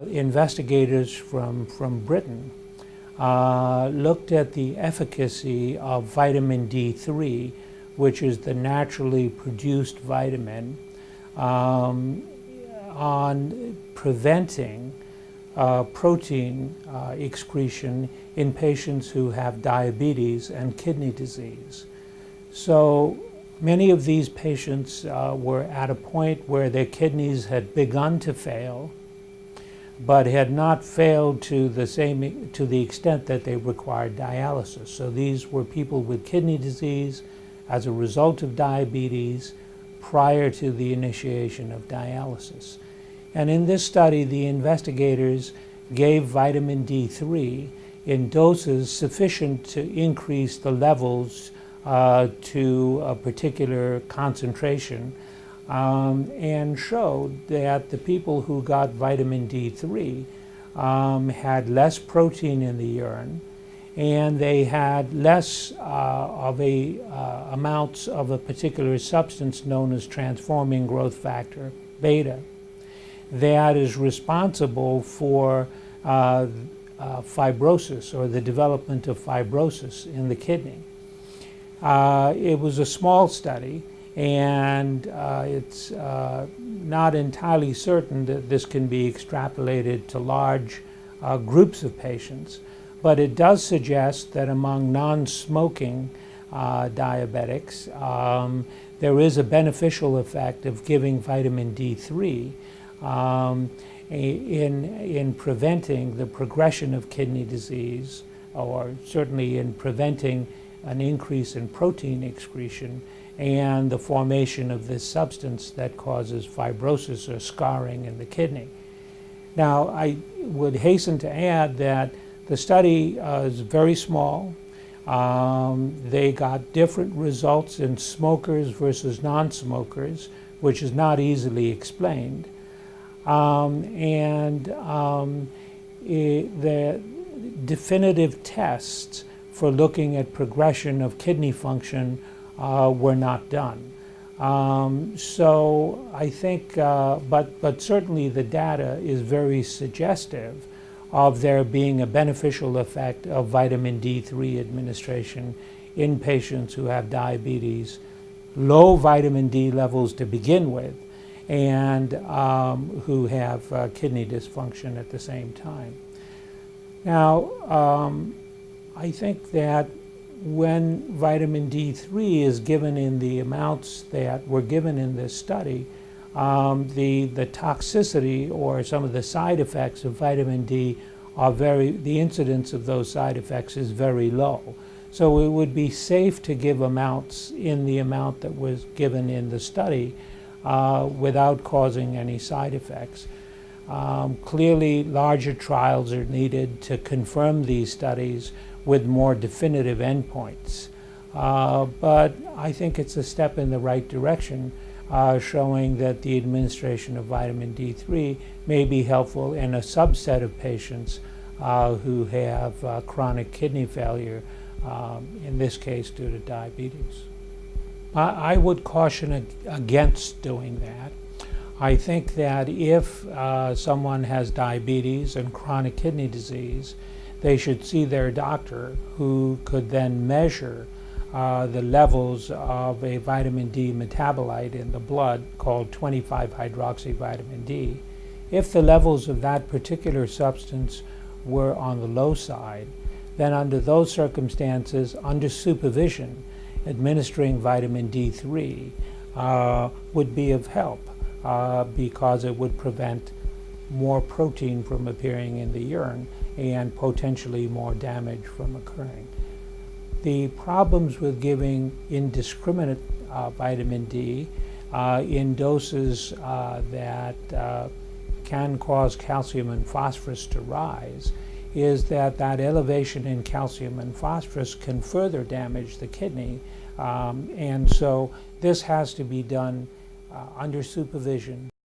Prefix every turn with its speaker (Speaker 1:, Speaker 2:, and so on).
Speaker 1: Investigators from Britain looked at the efficacy of vitamin D3, which is the naturally produced vitamin, on preventing protein excretion in patients who have diabetes and kidney disease. So many of these patients were at a point where their kidneys had begun to fail, but had not failed to the extent that they required dialysis. So these were people with kidney disease as a result of diabetes prior to the initiation of dialysis. And in this study, the investigators gave vitamin D3 in doses sufficient to increase the levels to a particular concentration, and showed that the people who got vitamin D3 had less protein in the urine, and they had less amounts of a particular substance known as transforming growth factor beta that is responsible for fibrosis, or the development of fibrosis in the kidney. It was a small study, and it's not entirely certain that this can be extrapolated to large groups of patients, but it does suggest that among non-smoking diabetics, there is a beneficial effect of giving vitamin D3 in preventing the progression of kidney disease, or certainly in preventing an increase in protein excretion and the formation of this substance that causes fibrosis or scarring in the kidney. Now, I would hasten to add that the study is very small. They got different results in smokers versus non-smokers, which is not easily explained. The definitive tests for looking at progression of kidney function were not done. So I think, but certainly the data is very suggestive of there being a beneficial effect of vitamin D3 administration in patients who have diabetes, low vitamin D levels to begin with, and who have kidney dysfunction at the same time. Now, I think that when vitamin D3 is given in the amounts that were given in this study, the toxicity or some of the side effects of vitamin D are the incidence of those side effects is very low. So it would be safe to give amounts in the amount that was given in the study without causing any side effects. Clearly, larger trials are needed to confirm these studies with more definitive endpoints. But I think it's a step in the right direction, showing that the administration of vitamin D3 may be helpful in a subset of patients who have chronic kidney failure, in this case due to diabetes. I would caution against doing that. I think that if someone has diabetes and chronic kidney disease, they should see their doctor, who could then measure the levels of a vitamin D metabolite in the blood called 25-hydroxyvitamin D. If the levels of that particular substance were on the low side, then under those circumstances, under supervision, administering vitamin D3 would be of help because it would prevent more protein from appearing in the urine and potentially more damage from occurring. The problems with giving indiscriminate vitamin D in doses that can cause calcium and phosphorus to rise is that elevation in calcium and phosphorus can further damage the kidney, and so this has to be done under supervision.